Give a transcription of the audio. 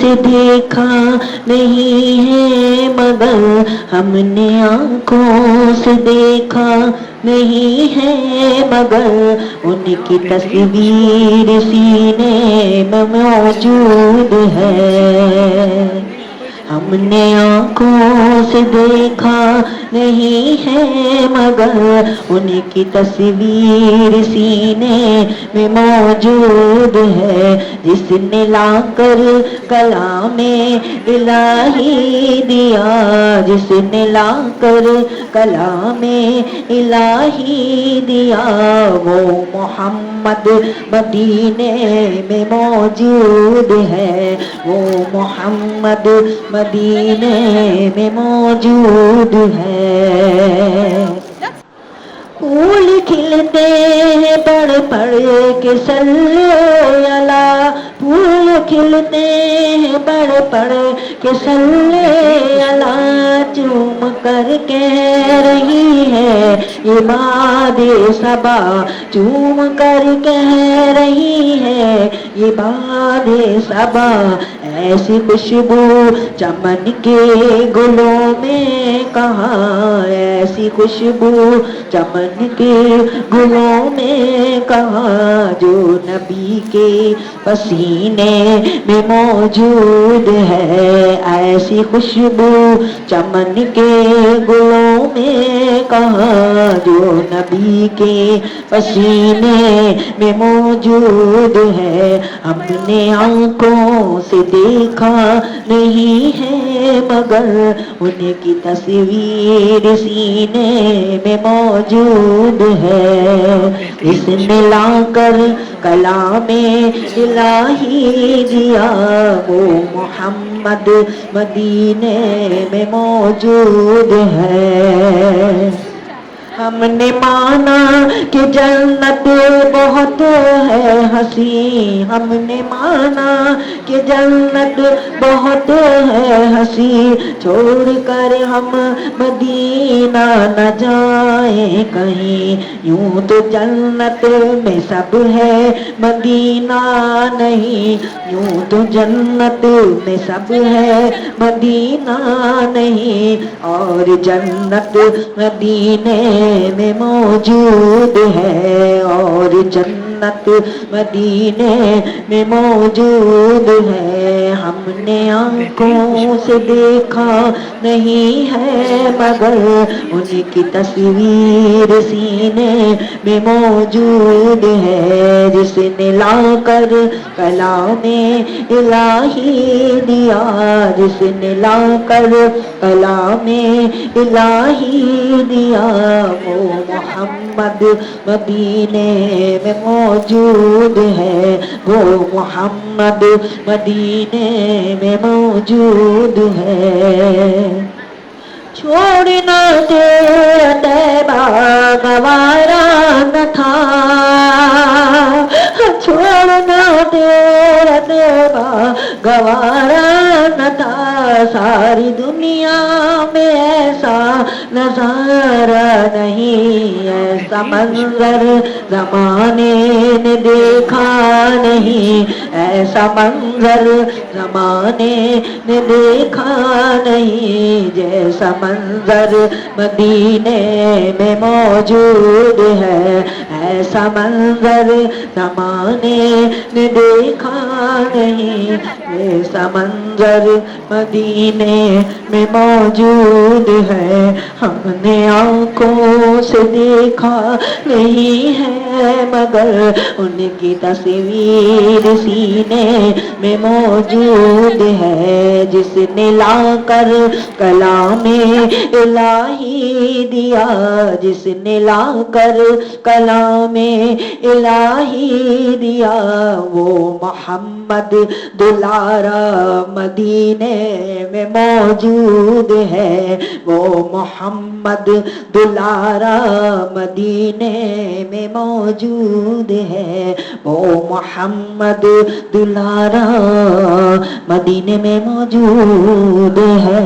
سے دیکھا نہیں ہے مگر ہم نے آنکھوں سے دیکھا نہیں ہے مگر ان کی تصویر سینے میں موجود ہے. ہم نے آنکھوں سے دیکھا نہیں ہے مگر ان کی تصویر سینے میں موجود ہے. جس نے لا کر کلام الہی دیا, جس نے لا کر کلام الہی دیا, وہ محمد مدینے میں موجود ہے. وہ محمد مدینے میں موجود ہے. پھول کھلتے ہیں پڑھ پڑھ کے صلی اللہ, پھول کھلتے ہیں پڑھ پڑھ کے صلی اللہ, چوم کر کہہ رہی ہے یہ باد صبا, چوم کر کہہ رہی ہے یہ باد صبا. ایسی خوشبو چمن کے گلوں میں کہاں, ایسی خوشبو چمن کے گلوں میں کہاں, جو نبی کے پسینے میں موجود ہے. ایسی خوشبو چمن کے گلوں میں کہاں, جو نبی کے پسینے میں موجود ہے. ہم نے آنکھوں سے دیکھا نہیں ہے مگر ان کی تصویر سینے میں موجود ہے. اس نے لا کر کلام الہی دیا, وہ محمد مدینے میں موجود ہے. ہم نے مانا کہ جنت بہت ہے ہنسی, ہم نے مانا کہ جنت بہت ہے ہنسی, چھوڑ کر ہم مدینہ نہ جائیں کہیں. یوں تو جنت میں سب ہے مدینہ نہیں, یوں تو جنت میں سب ہے مدینہ نہیں, اور جنت مدینے میں موجود ہے, اور جنت مدینے میں موجود ہے. ہم نے آنکھوں سے دیکھا نہیں ہے مگر ان کی تصویر سینے میں موجود ہے. جس نے لا کر کلام الہی دیا, جس نے لا کر کلام الہی دیا, وہ محمد مدینے میں موجود ہے. وہ محمد مدینے میں موجود ہے. چھوڑنا تیرا طیبہ گوارا نہ تھا, چھوڑنا تیرا طیبہ گوارا نہ تھا. ساری دنیا میں ایسا نظارہ نہیں, ایسا منظر زمانے نے دیکھا نہیں, ایسا منظر زمانے نے دیکھا نہیں. جیسا منظر مدینے میں موجود ہے, ایسا منظر زمانے نے دیکھا نہیں. ایسا منظر مدینے میں موجود ہے. ہم نے آنکھوں سے دیکھا نہیں ہے مگر ان کی تصویر سینے میں موجود ہے. جس نے لا کر کلام الہی دیا, جس نے لا کر کلام الہی دیا, وہ محمد دلارا مدینے میں موجود ہے. وہ محمد دلارا مدینے میں موجود ہے. وہ محمد دلارا مدینے میں موجود ہے.